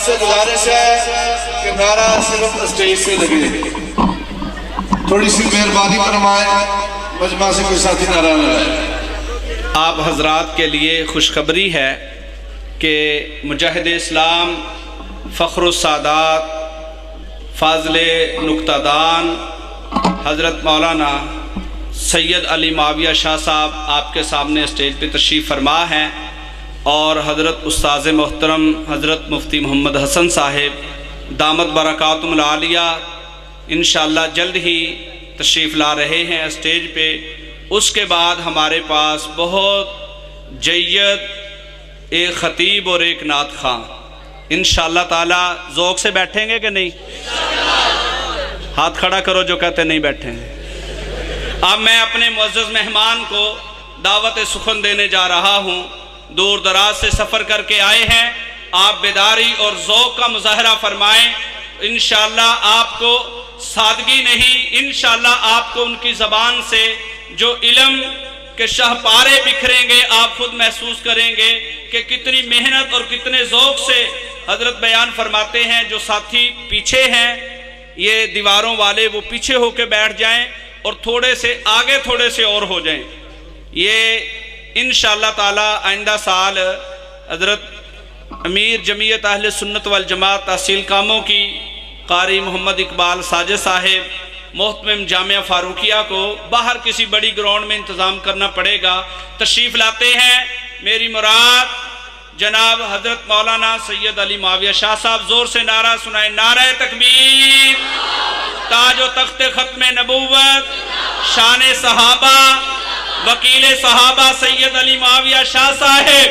سے گزارش ہے کہ نعرہ صرف اسٹیج سے لگے، تھوڑی سی مہربانی فرمائیں، مجمع سے کوئی ساتھی نعرہ نہ لائے۔ آپ حضرات کے لیے خوشخبری ہے کہ مجاہد اسلام فخر السادات فاضل نکتہ دان حضرت مولانا سید علی معاویہ شاہ صاحب آپ کے سامنے اسٹیج پہ تشریف فرما ہیں، اور حضرت استاذ محترم حضرت مفتی محمد حسن صاحب دامت برکاتہم العالیہ انشاءاللہ جلد ہی تشریف لا رہے ہیں اسٹیج پہ۔ اس کے بعد ہمارے پاس بہت جید ایک خطیب اور ایک نعت خواں انشاءاللہ تعالی۔ ذوق سے بیٹھیں گے کہ نہیں؟ ہاتھ کھڑا کرو جو کہتے نہیں بیٹھیں گے۔ اب میں اپنے معزز مہمان کو دعوت سخن دینے جا رہا ہوں۔ دور دراز سے سفر کر کے آئے ہیں، آپ بیداری اور ذوق کا مظاہرہ فرمائیں، انشاءاللہ آپ کو سادگی نہیں، انشاءاللہ آپ کو ان کی زبان سے جو علم کے شہپارے بکھریں گے آپ خود محسوس کریں گے کہ کتنی محنت اور کتنے ذوق سے حضرت بیان فرماتے ہیں۔ جو ساتھی پیچھے ہیں یہ دیواروں والے وہ پیچھے ہو کے بیٹھ جائیں اور تھوڑے سے آگے تھوڑے سے اور ہو جائیں۔ یہ انشاءاللہ تعالی آئندہ سال حضرت امیر جمعیت اہل سنت والجماعت تحصیل کاموں کی قاری محمد اقبال ساجد صاحب محتمم جامعہ فاروقیہ کو باہر کسی بڑی گراؤنڈ میں انتظام کرنا پڑے گا، تشریف لاتے ہیں۔ میری مراد جناب حضرت مولانا سید علی معاویہ شاہ صاحب، زور سے نعرہ سنائیں، نعرہ تکبیر، تاج و تخت ختم نبوت، شان صحابہ، وکیل صحابہ سید علی معاویہ شاہ صاحب۔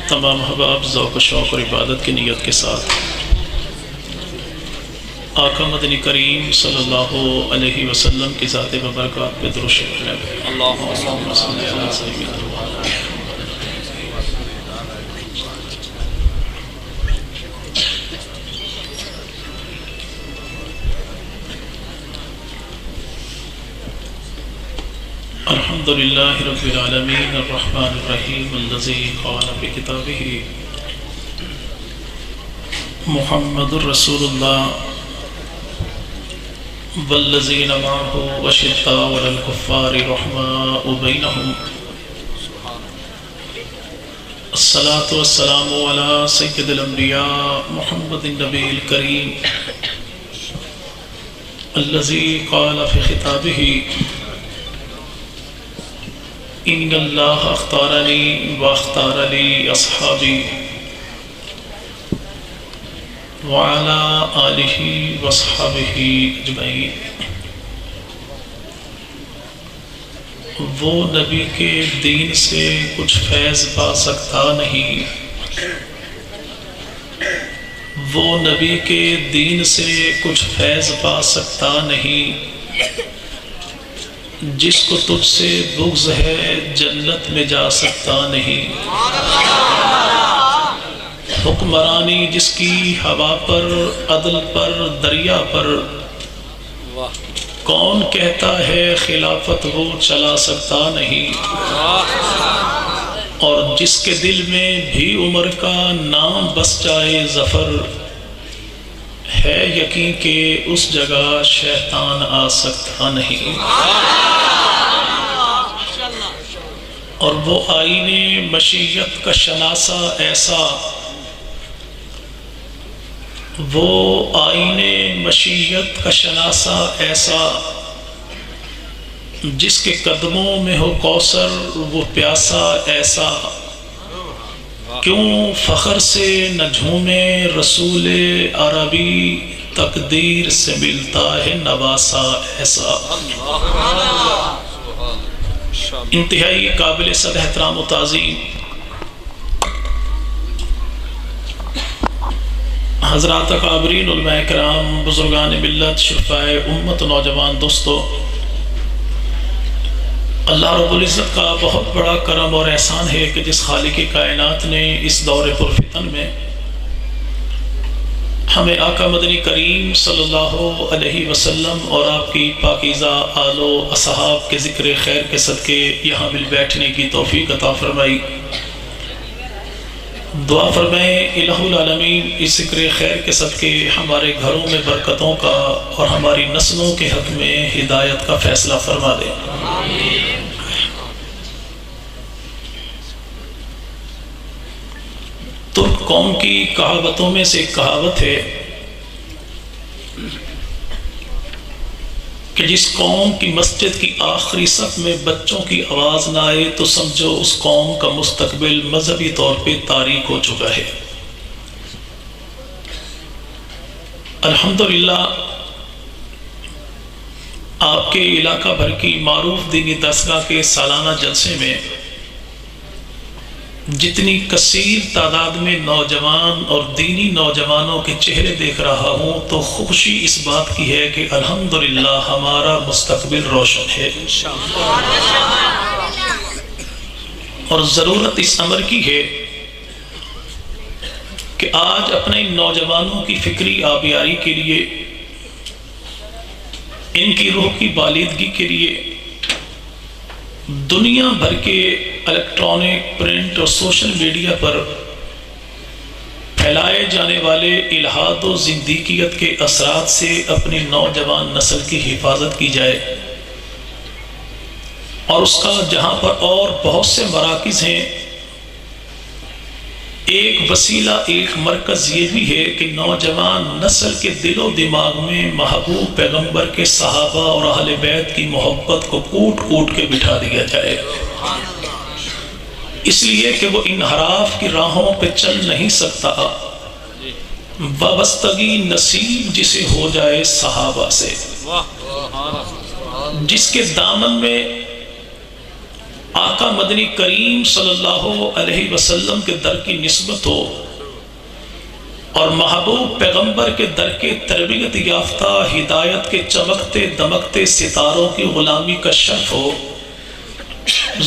تمام احباب ذوق و شوق اور عبادت کی نیت کے ساتھ آقا مدنی کریم صلی اللہ علیہ وسلم کی ذات مبارکات پہ درود شریف لیں۔ اللہم صلی علی سیدنا محمد۔ الحمدللہ رب العالمین الرحمن الرحیم الذی قال فی کتابہ محمد الرسول اللہ والذین معه اشداء علی الکفار رحماء بینہم۔ الصلاة والسلام علی سید الانبیاء محمد النبی الکریم الذی قال فی خطابہ ان اللہ اختارنی واختار لی اصحابی وعلی آلہ واصحابہ اجمعین۔ وہ نبی کے دین سے کچھ فیض پا سکتا نہیں، وہ نبی کے دین سے کچھ فیض پا سکتا نہیں، جس کو تجھ سے بغض ہے جنت میں جا سکتا نہیں۔ حکمرانی جس کی ہوا پر، عدل پر، دریا پر، کون کہتا ہے خلافت وہ چلا سکتا نہیں۔ اور جس کے دل میں بھی عمر کا نام بس جائے ظفر، ہے یقین کہ اس جگہ شیطان آ سکتا نہیں۔ اور وہ آئین مشیت کا شناسہ ایسا، وہ آئین مشیت کا شناسہ ایسا، جس کے قدموں میں ہو کوثر وہ پیاسا ایسا، کیوں فخر سے نہ جھومے رسول عربی، تقدیر سے ملتا ہے نواسا ایسا۔ انتہائی قابل صد احترام و تعظیم حضرات اکابرین علماء کرام، بزرگان ملت، شرفائے امت، نوجوان دوستو، اللہ رب العزت کا بہت بڑا کرم اور احسان ہے کہ جس خالق کائنات نے اس دور پرفتن میں ہمیں آقا مدنی کریم صلی اللہ علیہ وسلم اور آپ کی پاکیزہ آل و اصحاب کے ذکر خیر کے صدقے یہاں مل بیٹھنے کی توفیق عطا فرمائی۔ دعا فرمائیں الہ العالمین اس ذکر خیر کے صدقے ہمارے گھروں میں برکتوں کا اور ہماری نسلوں کے حق میں ہدایت کا فیصلہ فرما دے۔ ترک قوم کی کہاوتوں میں سے ایک کہاوت ہے کہ جس قوم کی مسجد کی آخری صف میں بچوں کی آواز نہ آئے تو سمجھو اس قوم کا مستقبل مذہبی طور پہ تاریک ہو چکا ہے۔ الحمدللہ آپ کے علاقہ بھر کی معروف دینی درسگاہ کے سالانہ جلسے میں جتنی کثیر تعداد میں نوجوان اور دینی نوجوانوں کے چہرے دیکھ رہا ہوں تو خوشی اس بات کی ہے کہ الحمدللہ ہمارا مستقبل روشن ہے، اور ضرورت اس امر کی ہے کہ آج اپنے نوجوانوں کی فکری آبیاری کے لیے، ان کی روح کی بالیدگی کے لیے دنیا بھر کے الیکٹرانک، پرنٹ اور سوشل میڈیا پر پھیلائے جانے والے الحاد و زندیقیت کے اثرات سے اپنی نوجوان نسل کی حفاظت کی جائے، اور اس کا جہاں پر اور بہت سے مراکز ہیں، ایک وسیلہ، ایک مرکز یہ بھی ہے کہ نوجوان نسل کے دل و دماغ میں محبوب پیغمبر کے صحابہ اور اہل بیت کی محبت کو کوٹ کوٹ کے بٹھا دیا جائے، اس لیے کہ وہ انحراف کی راہوں پہ چل نہیں سکتا، وابستگی نصیب جسے ہو جائے صحابہ سے، جس کے دامن میں آقا مدنی کریم صلی اللہ علیہ وسلم کے در کی نسبت ہو، اور محبوب پیغمبر کے در کے تربیت یافتہ ہدایت کے چمکتے دمکتے ستاروں کی غلامی کا شرف ہو،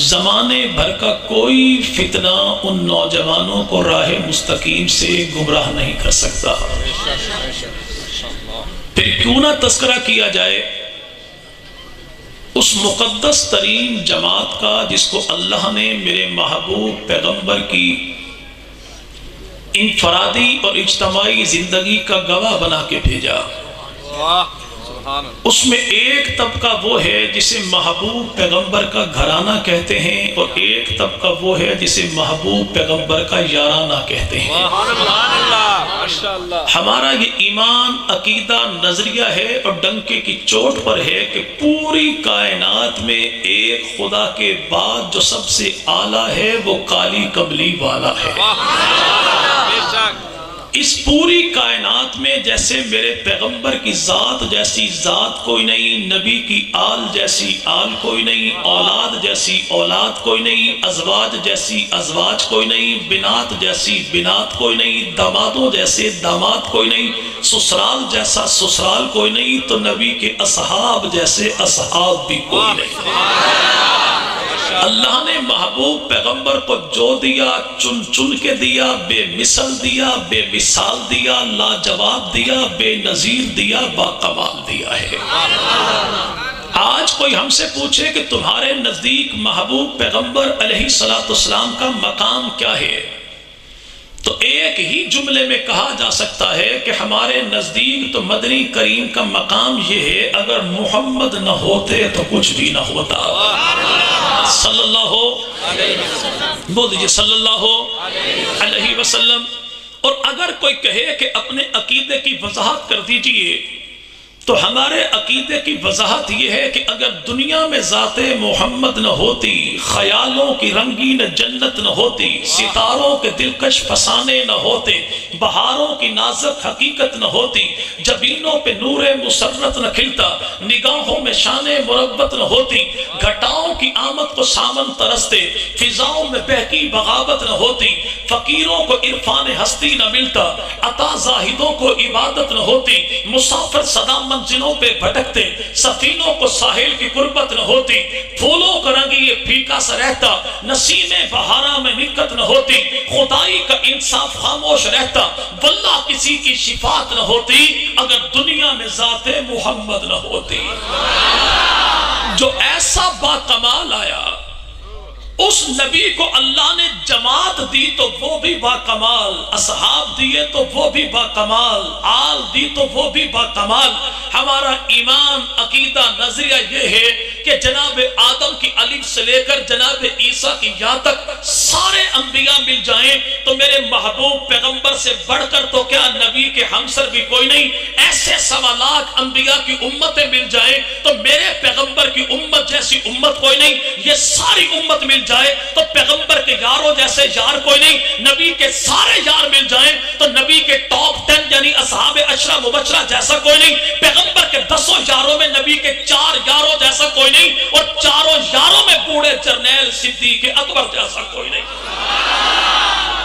زمانے بھر کا کوئی فتنہ ان نوجوانوں کو راہ مستقیم سے گمراہ نہیں کر سکتا۔ پھر کیوں نہ تذکرہ کیا جائے اس مقدس ترین جماعت کا جس کو اللہ نے میرے محبوب پیغمبر کی انفرادی اور اجتماعی زندگی کا گواہ بنا کے بھیجا۔ اس میں ایک طبقہ وہ ہے جسے محبوب پیغمبر کا گھرانہ کہتے ہیں، اور ایک طبقہ وہ ہے جسے محبوب پیغمبر کا یارانہ کہتے ہیں۔ ہمارا یہ ایمان، عقیدہ، نظریہ ہے اور ڈنکے کی چوٹ پر ہے کہ پوری کائنات میں ایک خدا کے بعد جو سب سے اعلیٰ ہے وہ کالی کملی والا ہے۔ اس پوری کائنات میں جیسے میرے پیغمبر کی ذات جیسی ذات کوئی نہیں، نبی کی آل جیسی آل کوئی نہیں، اولاد جیسی اولاد کوئی نہیں، ازواج جیسی ازواج کوئی نہیں، بنات جیسی بنات کوئی نہیں، دامادوں جیسے داماد کوئی نہیں، سسرال جیسا سسرال کوئی نہیں، تو نبی کے اصحاب جیسے اصحاب بھی کوئی نہیں۔ اللہ نے محبوب پیغمبر کو جو دیا چن چن کے دیا، بے مثل دیا، بے مثال دیا، لاجواب دیا، بے نظیر دیا، با کمال دیا ہے۔ آج کوئی ہم سے پوچھے کہ تمہارے نزدیک محبوب پیغمبر علیہ السلام کا مقام کیا ہے، تو ایک ہی جملے میں کہا جا سکتا ہے کہ ہمارے نزدیک تو مدنی کریم کا مقام یہ ہے، اگر محمد نہ ہوتے تو کچھ بھی نہ ہوتا۔ صلی اللہ علیہ وسلم، بول دیجئے صلی اللہ علیہ وسلم۔ اور اگر کوئی کہے کہ اپنے عقیدے کی وضاحت کر دیجئے، تو ہمارے عقیدے کی وضاحت یہ ہے کہ اگر دنیا میں ذات محمد نہ ہوتی، خیالوں کی رنگین جنت نہ ہوتی، ستاروں کے دلکش فسانے نہ ہوتے، بہاروں کی نازک حقیقت نہ ہوتی، جبینوں پہ نور مسرت نہ کھلتا، نگاہوں میں شان مربت نہ ہوتی، گھٹاؤں کی آمد کو سامن ترستے، فضاؤں میں بہکی بغاوت نہ ہوتی، فقیروں کو عرفان ہستی نہ ملتا، عطا زاہدوں کو عبادت نہ ہوتی، مسافر صدا منزلوں پہ بھٹکتے، سفینوں کو ساحل کی قربت نہ ہوتی، پھولوں کا رنگ یہ پھیکا سا رہتا، نسیم بہارا میں نکت نہ ہوتی، خدائی کا انصاف خاموش رہتا، واللہ کسی کی شفاعت نہ ہوتی اگر دنیا میں ذات محمد نہ ہوتی۔ جو ایسا با کمال آیا، اس نبی کو اللہ نے جماعت دی تو وہ بھی با کمال، اصحاب دیے تو وہ بھی با کمال، آل دی تو وہ بھی با کمال۔ ہمارا ایمان، عقیدہ، نظریہ یہ ہے کہ جناب آدم کی الف سے لے کر جناب عیسیٰ کی یا تک سارے انبیاء مل جائیں تو میرے محبوب پیغمبر سے بڑھ کر تو کیا نبی کے ہمسر بھی کوئی نہیں۔ ایسے 1.25 لاکھ انبیاء کی امتیں مل جائیں تو میرے پیغمبر کی امت جیسی امت کوئی نہیں۔ یہ ساری امت مل جائے تو پیغمبر کے یاروں جیسے یار کوئی نہیں۔ نبی کے سارے یار مل جائیں تو نبی کے ٹاپ 10 یعنی اصحاب عشرہ مبشرہ جیسا کوئی نہیں۔ پیغمبر کے 10 یاروں میں نبی کے 4 یاروں جیسا کوئی نہیں، اور 4 یاروں میں بوڑھے جرنیل صدیق اکبر جیسا کوئی نہیں۔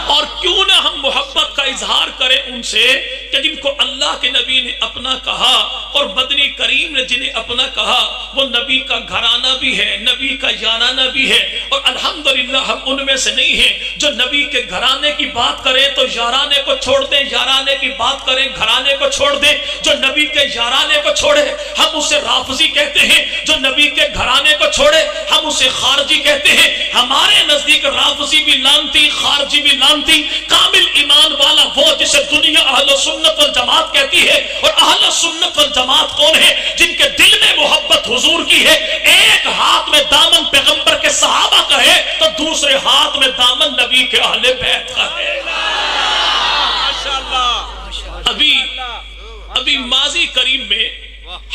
اور کیوں نہ ہم محبت کا اظہار کریں ان سے کہ جن کو اللہ کے نبی نے اپنا کہا اور مدنی کریم نے جنہیں اپنا کہا وہ نبی کا گھرانہ بھی ہے، نبی کا یارانہ بھی ہے۔ اور الحمدللہ ہم ان میں سے نہیں ہیں جو نبی کے گھرانے کی بات کریں تو یارانے کو چھوڑ دیں، یارانے کی بات کریں گھرانے کو چھوڑ دیں۔ جو نبی کے یارانے کو چھوڑے ہم اسے رافضی کہتے ہیں، جو نبی کے گھرانے کو چھوڑے ہم اسے خارجی کہتے ہیں۔ ہمارے نزدیک رافضی بھی لانتی، خارجی بھی لانتی۔ کامل ایمان والا وہ جسے دنیا اہل سنت والجماعت کہتی ہے، اور اہل سنت والجماعت کون ہے؟ جن کے دل میں محبت حضور کی ہے۔ ایک ہاتھ میں دامن پیغمبر کے صحابہ کا ہے تو دوسرے ہاتھ میں دامن نبی کے اہل بیت کا ہے۔ ابھی ماضی کریم میں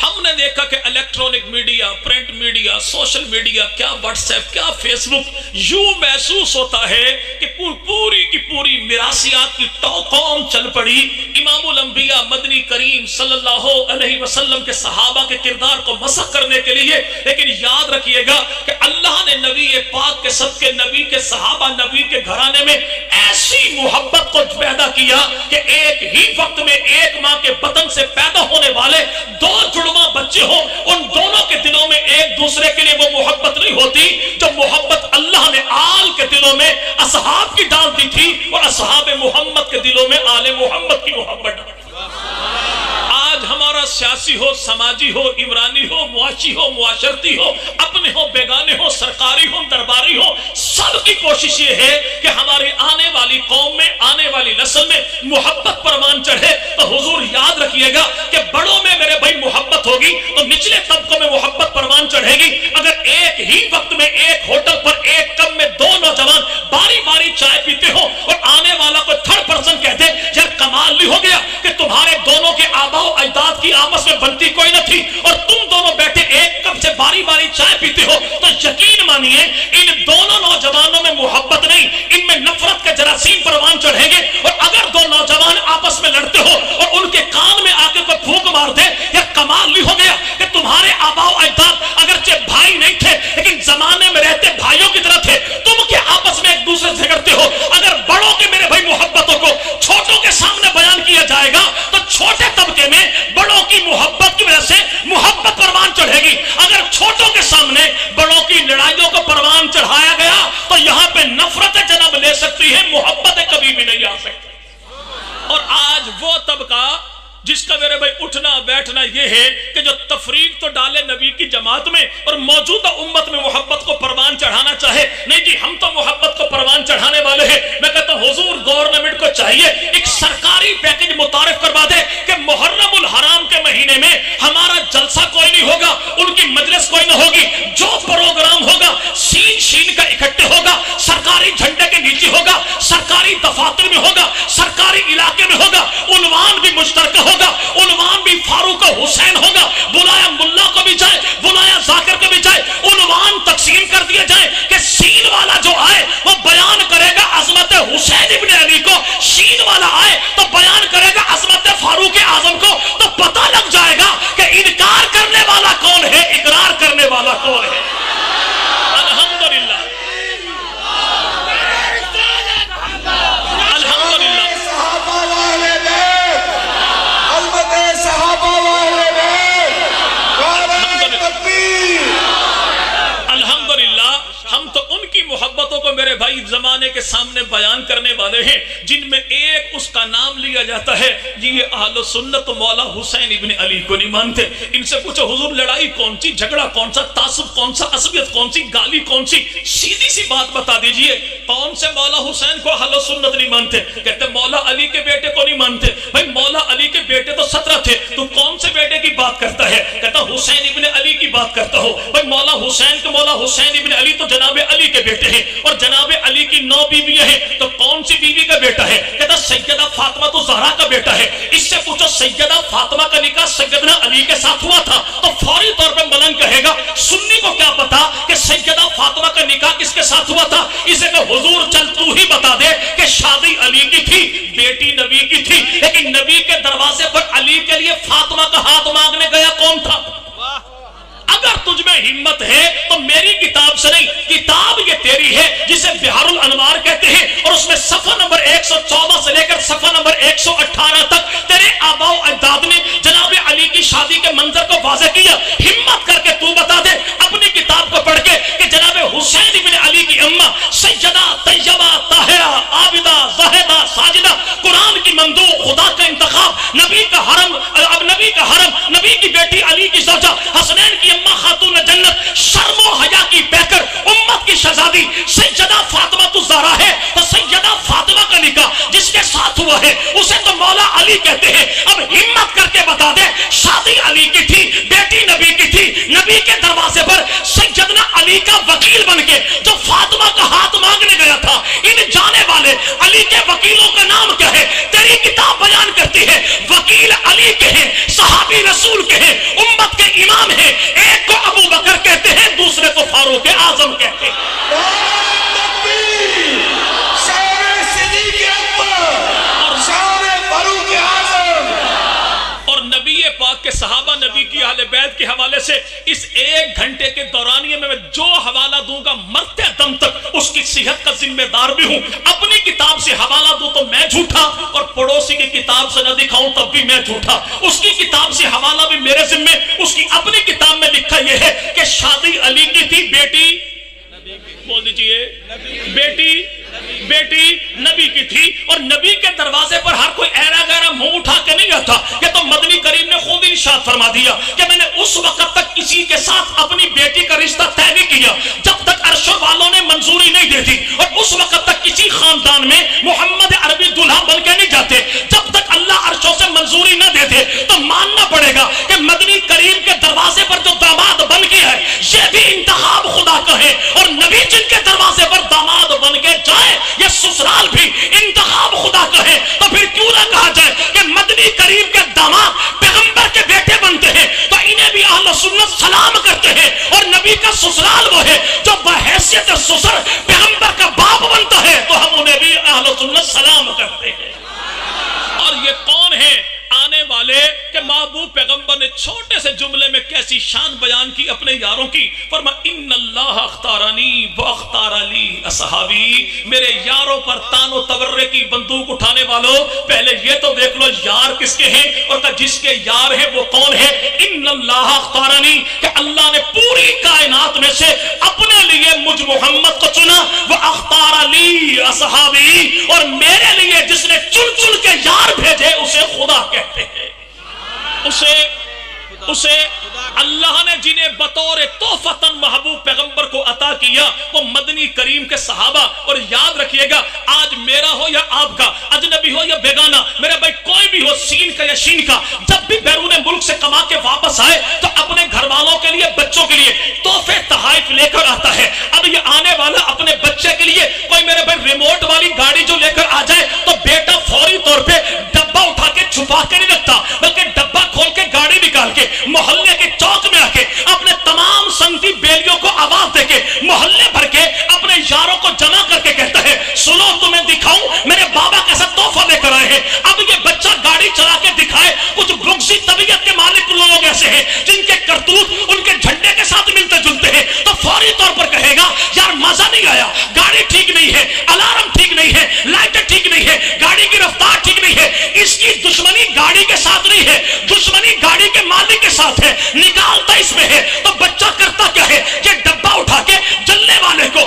ہم نے دیکھا کہ electronic media, print media, social media, کیا واٹس ایپ، کیا فیس بک، یوں محسوس ہوتا ہے کہ پوری کی پوری میراثیات کی قوم چل پڑی امام الانبیاء مدنی کریم صلی اللہ علیہ وسلم کے صحابہ کے کردار کو مسخ کرنے کے لیے۔ لیکن یاد رکھیے گا کہ اللہ نے نبی پاک کے صدقے، نبی کے صحابہ، نبی کے گھرانے میں ایسی محبت کو پیدا کیا کہ ایک ہی وقت میں ایک ماں کے بطن سے پیدا ہونے والے 2 جڑواں بچے ہو، ان دونوں کے دلوں میں ایک دوسرے کے لیے وہ محبت نہیں ہوتی جو محبت اللہ نے آل کے دلوں میں اصحاب کی ڈال دی تھی، اور اصحاب محمد کے دلوں میں آل محمد کی محبت ڈال دی۔ آج ہمارا سیاسی ہو، سماجی ہو، عمرانی ہو، معاشی ہو، معاشرتی ہو، اپنے ہو، بیگانے ہو، سرکاری ہو، درباری ہو، سب کی کوشش یہ ہے کہ ہماری آنے والی قوم میں، آنے والی نسل میں محبت پروان چڑھے۔ تو حضور یاد رکھیے گا کہ بڑوں میں میرے بھائی محبت ہوگی تو نچلے طبقوں میں محبت پروان چڑھے گی۔ اگر ایک ہی وقت میں ایک ہوٹل پر ایک کم میں 2 نوجوان باری باری چائے پیتے ہو اور آنے والا کوئی 3rd پرسن کہتے یار کمال نہیں ہو گیا کہ تمہارے دونوں کے آباء و اجداد کی آپس میں بنتی کوئی نہ تھی اور تم دونوں بیٹھے ایک کپ سے باری باری چائے پیتے ہو، تو یقین مانیے ان دونوں نوجوانوں میں محبت نہیں، ان میں نفرت کے جراثیم پروان چڑھیں گے۔ اور اگر 2 نوجوان آپس میں لڑتے ہو اور ان کے کان میں آ کے کوئی پھونک مار دے، یا کمال نہیں ہو گیا کہ تمہارے آباء و اجداد اگرچہ بھائی نہیں تھے لیکن زمانے میں رہتے بھائیوں کی طرح تھے، تم کے آپس میں ایک دوسرے سے جھگڑتے ہو۔ اگر بڑوں کے میرے بھائی محبتوں کو چھوٹوں کے سامنے بیان کیا جائے گا تو چھوٹے طبقے میں بڑوں کی محبت کی وجہ سے محبت پروان چڑھے گی۔ اگر چھوٹوں کے سامنے بڑوں کی لڑائیوں کو پروان چڑھایا گیا تو یہاں پہ نفرت جناب لے سکتی ہے، محبت کبھی بھی نہیں آ سکتی۔ اور آج وہ طبقہ جس کا میرے بھائی اٹھنا بیٹھنا یہ ہے کہ جو تفریق تو ڈالے نبی کی جماعت میں اور موجودہ امت میں محبت کو پروان چڑھانا چاہے، نہیں جی ہم تو محبت کو پروان چڑھانے والے ہیں۔ میں کہتا ہوں حضور گورنمنٹ کو چاہیے ایک سرکاری پیکج متعارف کروا دے کہ محرم الحرام کے مہینے میں ہمارا جلسہ کوئی نہیں ہوگا، ان کی مجلس کوئی نہ ہوگی، جو پروگرام ہوگا شین کا اکٹھے ہوگا، سرکاری جھنڈے کے نیچے ہوگا، سرکاری دفاتر میں ہوگا، سرکاری علاقے میں ہوگا، عنوان بھی مشترکہ ہوگا، عنوان بھی فاروق حسین ہوگا، بلایا ملا کو بھی جائے، بلایا ذاکر کو بھی جائے، عنوان تقسیم کر دیا جائے کہ شین والا جو آئے وہ بیان کرے گا عظمت حسین ابن علی کو، شین والا آئے تو بیان کرے گا عظمت فاروق اعظم کو، تو پتہ لگ جائے گا کہ انکار کرنے والا کون ہے، اقرار کرنے والا کون ہے۔ الحمدللہ محبتوں کو میرے بھائی زمانے زمانے کے سامنے بیان کرنے والے ہیں جن میں ایک اس کا نام لیا جاتا ہے جی یہ اہل سنت مولا حسین ابن علی کو نہیں مانتے. ان سے پوچھو حضور لڑائی کون سی, جھگڑا کون سا, تعصب کون سا, عصبیت کون سی, گالی کون سی, سیدھی سی بات بتا دیجئے کون سے مولا حسین کو اہل سنت نہیں مانتے؟ کہتے مولا علی کے بیٹے کو نہیں مانتے. بھائی مولا علی کے بیٹے تو 17 تھے, تو کون سے بیٹے کی بات کرتا ہے؟ کہتا حسین ابن علی کی بات کرتا ہو. بھائی مولا حسین ابن علی تو جناب علی کے بیٹے ہیں اور جناب علی کی 9 بیویاں ہیں, تو کون سی بیوی کا بیٹا ہے؟ کہتا سیدہ فاطمہ تو زہرا کا بیٹا ہے. اس سے پوچھو سیدہ فاطمہ کا نکاح سیدنا علی کے ساتھ ہوا تھا, تو فوری طور پہ ملنگ کہے گا سنی کو کیا پتا کہ سیدہ فاطمہ کا نکاح کس کے ساتھ ہوا تھا؟ اسے کہ حضور چل تو ہی بتا دے کہ شادی علی کی تھی, بیٹی نبی کی تھی, لیکن نبی کے دروازے پر علی کے لیے فاطمہ کا ہاتھ مانگنے گیا کون تھا؟ اگر تجھ میں ہمت ہے تو میری کتاب سے نہیں, کتاب یہ تیری ہے جسے بہار الانوار کہتے ہیں, اور اس میں صفحہ نمبر 114 سے لے کر صفحہ نمبر 118 تک تیرے آباء و اجداد نے جناب علی کی شادی کے منظر کو واضح کیا. ہمت کر کے تو بتا دے اپنی کتاب کو پڑھ کے کہ جناب حسین ابن علی کی اماں سیدہ طیبہ طاہرہ عابدہ زاہدہ ساجدہ, قرآن کی مندوب, خدا کا انتخاب, نبی کا حرم, نبی کی بیٹی علی کی زوجہ, حسنین کی اماں خاتون جنت, شرم و حیا کی پیکر, امت کی شہزادی سیدہ فاطمہ تو زہرا ہے. تو سیدہ فاطمہ کا نکاح جس کے ساتھ ہوا ہے اسے تو مولا علی کہتے ہیں. اب ہمت کر کے بتا دے شادی علی کی تھی, بیٹی نبی کی تھی, نبی کے دروازے پر سیدنا علی کا وکیل بن کے جو فاطمہ کا ہاتھ مانگنے گیا تھا, ان جانے والے علی کے وکیلوں کا نام کیا ہے؟ تیری کتاب بیان کرتی ہے وکیل علی کے ہیں, صحابی رسول کے ہیں, امت کے امام ہیں. ایک کو ابو بکر کہتے ہیں, دوسرے کو فاروق اعظم کہتے ہیں. اور نبی پاک کے صحابہ, نبی کی اہل بیت کے حوالے سے اس 1 گھنٹے کے دورانیے میں جو حوالہ دوں گا مرتے دم تک اس کی صحت کا ذمہ دار بھی ہوں. اپنی کتاب سے حوالہ دوں تو میں جھوٹا, اور پڑوسی کی کتاب سے نہ دکھاؤں تب بھی میں جھوٹا. اس کی کتاب سے حوالہ بھی میرے ذمہ, اس کی اپنی کتاب میں لکھا یہ ہے کہ شادی علی کی تھی, بیٹی بول دیجئے بیٹی نبی کی تھی. اور نبی کے دروازے پر ہر کوئی ایرا گیرا منہ اٹھا کے نہیں آتا. یہ تو مدنی کریم نے خود ارشاد فرما دیا کہ میں نے اس وقت تک کسی کے ساتھ اپنی بیٹی کا رشتہ طے نہیں کیا جب تک عرش والوں نے منظوری نہیں دے دی, اور اس وقت تک کسی خاندان میں محمد عربی دلہا بن کے نہیں جاتے جب تک اللہ عرشوں سے منظوری نہ دے دے. تو ماننا پڑے گا کہ مدنی کریم کے دروازے پر جو داماد بن گیا ہے یہ بھی انتخاب خدا کا ہے, اور نبی جن کے دروازے پر داماد بن کے جائے یہ سسرال بھی انتخاب خدا کا ہے. تو پھر کیوں نہ کہا جائے کہ مدنی کریم کے داماد پیغمبر کے بیٹے بنتے ہیں, تو انہیں بھی اہل سنت سلام کرتے ہیں. اور نبی کا سسرال وہ ہے جو بحیثیت سسر پیغمبر کا باپ بنتا ہے, تو ہم انہیں بھی اہل سنت سلام کرتے ہیں. اور یہ کون ہے آنے والے کہ محبوب پیغمبر نے چھوٹے سے جملے میں کیسی شان بیان کی اپنے یاروں کی. فرما ان اللہ اختارانی واختار علی اصحابی, میرے یاروں پر تان و تورے کی بندوق اٹھانے والوں پہلے یہ تو دیکھ لو یار کس کے ہیں, اور کہ جس کے یار ہیں وہ کون ہے. ان اللہ اختارانی کہ اللہ نے پوری کائنات میں سے اپنے لیے مجھ محمد کو چنا, وہ اختار علی اصحابی, اور میرے لیے جس نے چن چن کے یار بھیجے اسے خدا کہتے ہیں. اسے اللہ نے جنہیں بطور تحفۃ محبوب پیغمبر کو عطا کیا وہ مدنی کریم کے صحابہ. اور یاد رکھیے گا آج میرا ہو یا آپ کا, اجنبی ہو یا بیگانہ, میرے بھائی کوئی بھی ہو, سین کا یا شین کا, جب بھی بیرون ملک سے کما کے واپس آئے تو اپنے گھر والوں کے لیے, بچوں کے لیے تحفے تحائف لے کر آتا ہے. اب یہ آنے والا اپنے بچے کے لیے کوئی میرے بھائی ریموٹ والی گاڑی جو لے کر آ جائے تو بیٹا فوری طور پہ ڈبہ اٹھا کے چھپا کے نہیں رکھتا, بلکہ ڈبہ کھول کے گاڑی نکال کے محلے کے چوک میں آ کے اپنے تمام سنگتی بیلیوں کو آواز دے کے محلے بھر کے اپنے یاروں کو جمع کر کے کہتا ہے سنو تمہیں دکھاؤں میرے بابا کیسا تحفہ لے کر آئے ہیں. اب یہ بچہ گاڑی چلا کے دکھائے, کچھ بغضی طبیعت کے مالک لوگ ایسے ہیں جن کے کرتوت ان کے جھنڈے کے ساتھ ملتے جلتے ہیں, تو فوری طور پر کہے گا یار مزہ نہیں آیا, گاڑی ٹھیک نہیں ہے, الارم ٹھیک نہیں ہے, لائٹیں ٹھیک نہیں ہے, گاڑی کی رفتار ٹھیک نہیں ہے. اس کی دشمنی گاڑی کے ساتھ نہیں ہے, دشمنی گاڑی کے مالک کے ساتھ ہے, نکالتا اس میں ہے. تو بچہ کرتا کیا ہے کہ ڈبہ اٹھا کے جلنے والے کو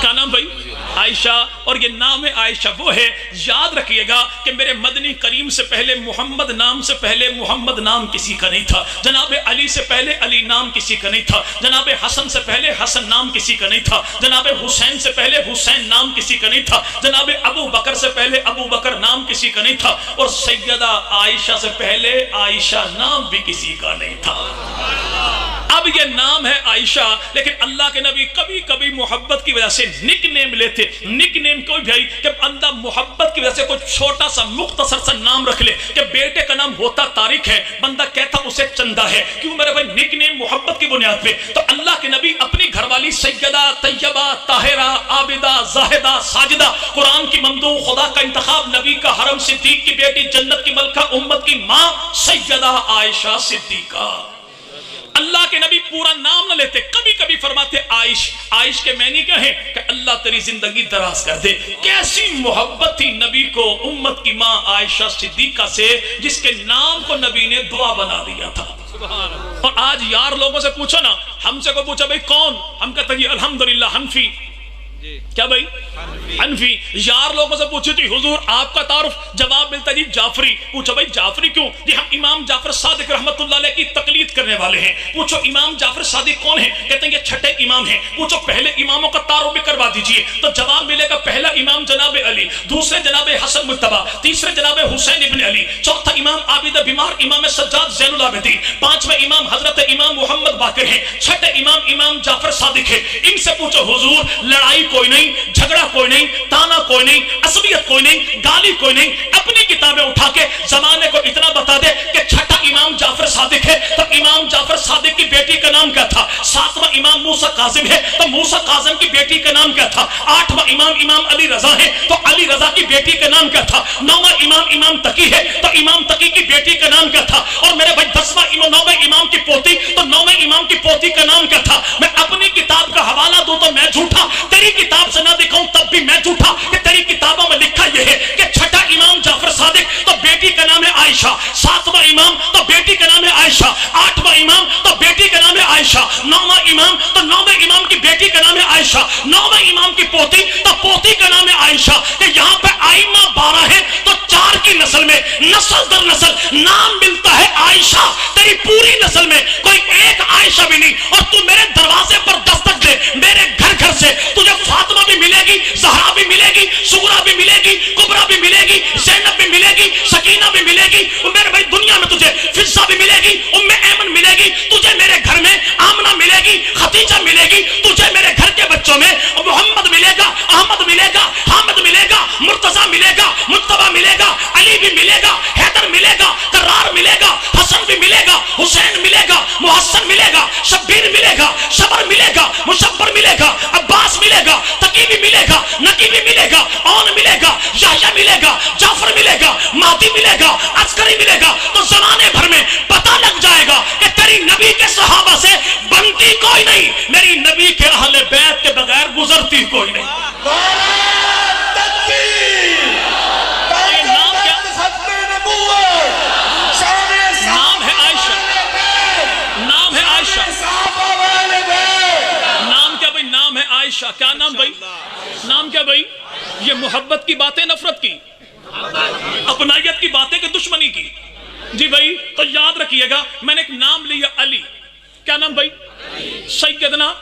کیا نام بھائی؟ عائشہ. اور یہ نام عائشہ وہ ہے، یاد رکھیے گا کہ میرے مدنی کریم سے پہلے محمد نام سے پہلے محمد نام کسی کا نہیں تھا، جناب علی سے پہلے علی نام کسی کا نہیں تھا، جناب حسن سے پہلے حسن نام کسی کا نہیں تھا، جناب حسین سے پہلے حسین نام کسی کا نہیں تھا، جناب ابو بکر سے پہلے ابو بکر نام کسی کا نہیں تھا، اور سیدہ عائشہ سے پہلے عائشہ نام بھی کسی کا نہیں تھا. اب یہ نام ہے عائشہ، لیکن اللہ کے نبی کبھی کبھی محبت کی وجہ سے نک نیم لیتے. نک نیم کوئی بھی کہ بندہ محبت کی وجہ سے کوئی چھوٹا سا مختصر سا نام رکھ لے، کہ بیٹے کا نام ہوتا طارق ہے، بندہ کہتا اسے چندہ ہے. کیوں میرے بھائی؟ نک نیم محبت کی بنیاد پہ. تو اللہ کے نبی اپنی گھر والی سیدہ طیبہ طاہرہ عابدہ زاہدہ ساجدہ، قرآن کی ممدوح، خدا کا انتخاب، نبی کا حرم، صدیق کی بیٹی، جنت کی ملکہ، امت کی ماں سیدہ عائشہ صدیقہ. اللہ کے نبی پورا نام نہ لیتے، کبھی کبھی فرماتے عائش. عائش کے معنی کیا ہے؟ کہ اللہ تیری زندگی دراز کر دے. کیسی محبت تھی نبی کو امت کی ماں عائشہ صدیقہ سے، جس کے نام کو نبی نے دعا بنا دیا تھا. اور آج یار لوگوں سے پوچھو نا، ہم سے کو پوچھا بھائی کون، ہم کہتے ہیں الحمدللہ حنفی. کیا بھائی؟ حنفی. یار لوگوں سے پوچھی تھی حضور آپ کا تعارف، جواب ملتا جی جعفری. پوچھو بھائی جعفری کیوں؟ جی ہم امام جعفر صادق رحمت اللہ علیہ کی تقلید کرنے والے ہیں. پوچھو امام جعفر صادق کون ہیں؟ کہتے ہیں یہ چھٹے امام ہیں. پوچھو پہلے اماموں کا تعارف بھی کروا دیجئے، تو جواب ملے گا پہلا امام جناب علی، دوسرے جناب حسن مجتبی، تیسرے جناب حسین ابن علی، چوتھا امام عابدہ بیمار امام سجاد زین العابدین، پانچویں امام حضرت امام محمد باقر ہیں، چھٹے امام امام جعفر صادق ہے. ان سے پوچھو حضور لڑائی کوئی نہیں، جھگڑا کوئی نہیں، تانا کوئی نہیں، عصبیت کوئی نہیں، گالی کوئی نہیں. اپنی کتابیں اٹھا کے زمانے کو اتنا بتا دے کہ چھٹا امام جعفر صادق ہے تو امام جعفر صادق کی بیٹی کا نام کیا تھا؟ ساتواں امام موسیٰ کاظم ہے تو موسیٰ کاظم کی بیٹی کا نام کیا تھا؟ آٹھواں امام علی رضا ہے تو علی رضا کی بیٹی کا نام کیا تھا؟ نوواں امام تقی ہے تو امام تقی کی بیٹی کا نام کیا تھا؟ اور میرے بھائی نوویں امام کی پوتی تو نوویں امام کی پوتی کا نام کیا تھا؟ میں اپنی کتاب کا حوالہ دوں تو میں جھوٹا، تیری کتاب سے نہ دکھاؤں تب بھی میں جھوٹا، کہ تیری کتابوں میں لکھا یہ ہے کہ چھٹا امام جعفر صادق تو بیٹی کا نام ہے عائشہ، ساتواں امام تو بیٹی کا نام ہے عائشہ، آٹھواں امام تو بیٹی کا نام ہے عائشہ، نوواں امام تو نوویں امام کی بیٹی کا نام ہے عائشہ، نوویں امام کی پوتی تو پوتی کا نام ہے عائشہ. کہ یہاں پہ آئمہ 12 ہیں تو 4 کی نسل میں نسل در نسل نام ملتا ہے عائشہ. تیری پوری نسل میں کوئی ایک عائشہ بھی نہیں، اور تو میرے دروازے پر دستک دے، میرے گھر سے تجھے فاطمہ بھی ملے گی، زہرا بھی ملے گی، سغرا بھی ملے گی، کبرا بھی ملے گی، زینب بھی ملے گی، سکینہ بھی ملے گی. میرے بھائی دنیا میں تجھے فضہ بھی ملے گی، ام ایمن ملے گی، تجھے میرے گھر میں آمنہ ملے گی، خدیجہ ملے گی، تجھے میرے گھر کے بچوں میں محمد ملے گا، احمد ملے گا، حامد ملے گا، مرتضیٰ ملے گا، مجتبیٰ ملے گا، علی بھی ملے گا، حیدر ملے گا، کرار ملے گا، حسن بھی ملے گا، حسین ملے گا، محسن ملے گا، شبیر ملے گا، شبر ملے گا، مشبر ملے گا، عباس ملے گا، تقی بھی ملے گا، نقی بھی ملے گا، اون ملے گا، یحییٰ ملے گا، جعفر ملے گا، مہدی ملے گا، عسکری ملے گا. تو زمانے بھر میں پتہ لگ جائے گا کہ تیری نبی کے صحابہ سے بنتی کوئی نہیں، میری نبی کے اہل بیت کے بغیر گزرتی کوئی نہیں. نام ہے عائشہ، نام ہے عائشہ. نام کیا بھائی؟ نام ہے عائشہ. کیا نام بھائی؟ نام کیا بھائی؟ یہ محبت کی باتیں نفرت کی، اپنائیت کی باتیں کہ دشمنی کی؟ جی بھائی تو یاد رکھیے گا، میں نے ایک نام لیا علی. کیا نام بھائی؟ سیدنا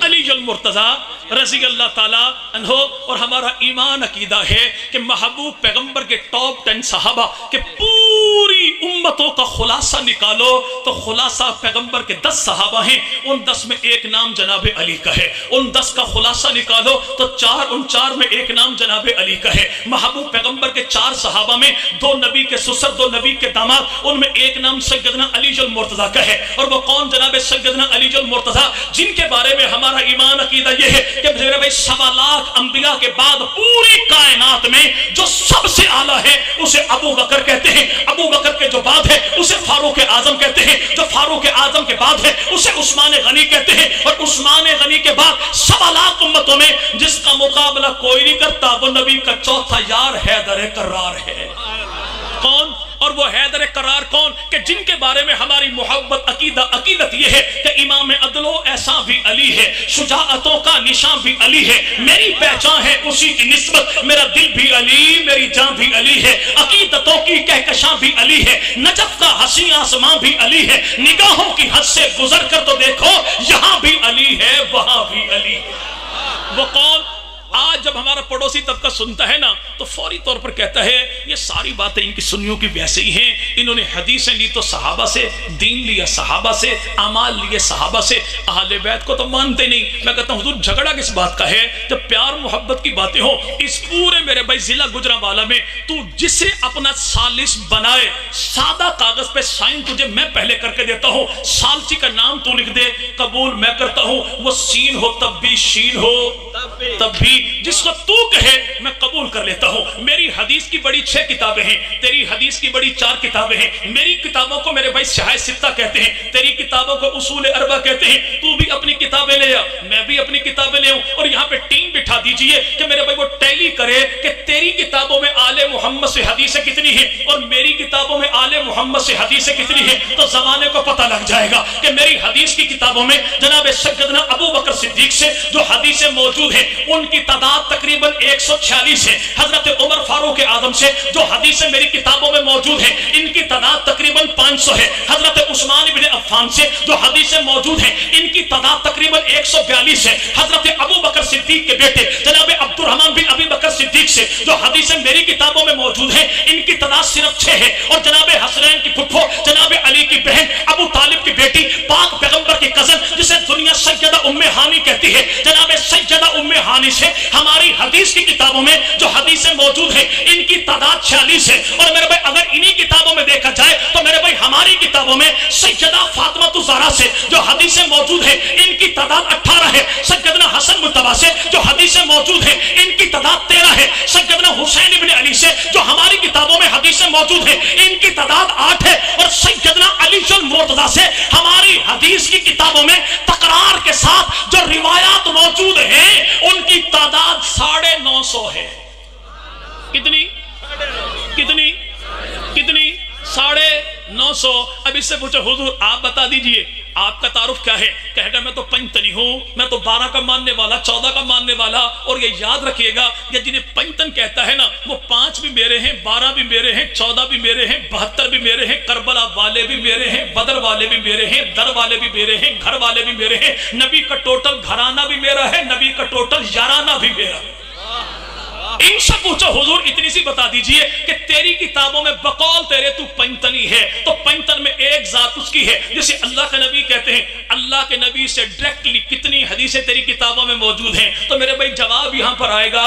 علی المرتضی رضی اللہ تعالیٰ عنہ. اور ہمارا ایمان عقیدہ ہے کہ محبوب پیغمبر کے ٹاپ 10 صحابہ کہ پوری امتوں کا خلاصہ نکالو تو خلاصہ پیغمبر کے 10 صحابہ ہیں، ان 10 میں ایک نام جناب علی کا ہے. ان 10 کا خلاصہ نکالو تو ان 4 میں ایک نام جناب علی کا ہے. محبوب پیغمبر کے 4 صحابہ میں 2 نبی کے سسر، 2 نبی کے داماد، ان میں ایک نام سیدنا علی المرتضی کا ہے. اور وہ کون؟ جناب سیدنا علی المرتضی، جن کے بارے میں ہمارا ایمان عقیدہ یہ ہے کہ میرے بھائی 1.25 لاکھ انبیاء کے بعد پوری کائنات میں جو سب سے اعلیٰ ہے اسے ابو بکر کہتے ہیں، ابو بکر کے جو بعد ہے اسے فاروق اعظم کہتے ہیں، جو فاروق اعظم کے بعد ہے اسے عثمان غنی کہتے ہیں، اور عثمان غنی کے بعد 1.25 لاکھ امتوں میں جس کا مقابلہ کوئی نہیں کرتا وہ نبی کا چوتھا یار حیدر کرار ہے. کون؟ اور وہ حیدر کرار کون کہ جن کے بارے میں ہماری محبت عقیدت یہ ہے کہ امام عدل و احسان بھی علی ہے، شجاعتوں کا نشان بھی علی ہے، میری پہچان ہے اسی کی نسبت، میرا دل بھی علی، میری جان بھی علی ہے، عقیدتوں کی کہکشاں بھی علی ہے، نجف کا حسین آسمان بھی علی ہے، نگاہوں کی حد سے گزر کر تو دیکھو یہاں بھی علی ہے وہاں بھی علی ہے۔ وہ قول آج جب ہمارا پڑوسی طبقہ سنتا ہے نا تو فوری طور پر کہتا ہے یہ ساری باتیں ان کی سنیوں کی ویسے ہی ہیں، انہوں نے حدیثیں لی تو صحابہ سے، دین لیا صحابہ سے، اعمال لیے صحابہ سے، اہل بیت کو تو مانتے نہیں۔ میں کہتا ہوں حضور جھگڑا کس بات کا ہے؟ جب پیار محبت کی باتیں ہوں، اس پورے میرے بھائی ضلع گجرانوالہ میں تو جسے اپنا سالس بنائے، سادہ کاغذ پہ سائن تجھے میں پہلے کر کے دیتا ہوں، سالسی کا نام تو لکھ دے، قبول میں کرتا ہوں، وہ سین ہو تب بھی، شین ہو تب بھی، جس کو تو کہے میں قبول کر لیتا ہوں۔ میری حدیث کی بڑی 6 کتابیں ہیں، تیری حدیث کی بڑی 4 کتابیں ہیں، میری کتابوں کو میرے بھائی سیاہ ستہ کہتے ہیں، تیری کتابوں کو اصول اربع کہتے ہیں، تو بھی اپنی کتابیں لے آ، میں بھی اپنی کتابیں لے آؤں، اور یہاں پہ ٹیم بٹھا دیجئے کہ میرے بھائی وہ ٹیلی کرے کہ تیری کتابوں میں آل محمد سے حدیثیں کتنی ہیں اور میری کتابوں میں آل محمد سے حدیثیں کتنی ہیں، تو زمانے کو پتہ لگ جائے گا کہ میری حدیث کی کتابوں میں جناب سیدنا ابو بکر صدیق سے جو حدیثیں موجود ہیں ان کی تعداد تقریباً 146 ہے، حضرت عمر فاروق اعظم سے جو حدیثیں میری کتابوں میں موجود ہیں ان کی تعداد تقریباً 500 ہے، حضرت عثمان بن عفان سے جو حدیثیں موجود ہیں ان کی تعداد تقریباً 142 ہے، حضرت ابو بکر صدیق کے بیٹے جناب عبد الرحمن بن ابی بکر صدیق سے جو حدیثیں میری کتابوں میں موجود ہیں ان کی تعداد صرف 6 ہے، اور جناب حسنین کی پھپھو جناب علی کی بہن ابو طالب کی بیٹی پاک پیغمبر کی کزن جسے دنیا سیدہ ام ہانی کہتی ہے، جناب سیدہ ام ہانی سے ہماری حدیث کی کتابوں میں جو حدیثیں موجود ہیں ان کی تعداد 46 ہے، اور میرے بھائی اگر انہی کتابوں میں دیکھا جائے تو میرے بھائی ہماری کتابوں میں سیدہ فاطمہ الزہرا سے جو حدیثیں موجود ہیں ان کی تعداد 18 ہے، سیدنا حسن مجتبی سے جو حدیثیں موجود ہیں ان کی تعداد 13 ہے، سیدنا حسین ابن علی سے جو ہماری کتابوں میں حدیثیں موجود ہیں ان کی تعداد 8 ہے، اور سیدنا علی المرتضیٰ سے ہماری حدیث کی کتابوں میں تقرار کے ساتھ جو روایات موجود ہیں ان کی تعداد 950 ہے۔ کتنی؟ 950۔ اب اس سے پوچھو حضور آپ بتا دیجئے آپ کا تعارف کیا ہے؟ کہے گا میں تو پنجتنی ہوں، میں تو 12 کا ماننے والا، 14 کا ماننے والا، اور یہ یاد رکھیے گا کہ جنہیں پنجتن کہتا ہے نا وہ 5 بھی میرے ہیں، 12 بھی میرے ہیں، 14 بھی میرے ہیں، 72 بھی میرے ہیں، کربلا والے بھی میرے ہیں، بدر والے بھی میرے ہیں، در والے بھی میرے ہیں، گھر والے بھی میرے ہیں، نبی کا ٹوٹل گھرانہ بھی میرا ہے، نبی کا ٹوٹل یارانہ بھی میرا ہے۔ ان سے پوچھو حضور اتنی سی بتا دیجئے کہ تیری کتابوں میں بقول تیرے تو پنجتنی ہے، تو پنجتن میں ایک ذات اس کی ہے جسے اللہ کے نبی کہتے ہیں، اللہ کے نبی سے ڈائریکٹلی کتنی حدیثیں تیری کتابوں میں موجود ہیں؟ تو میرے بھائی جواب یہاں پر آئے گا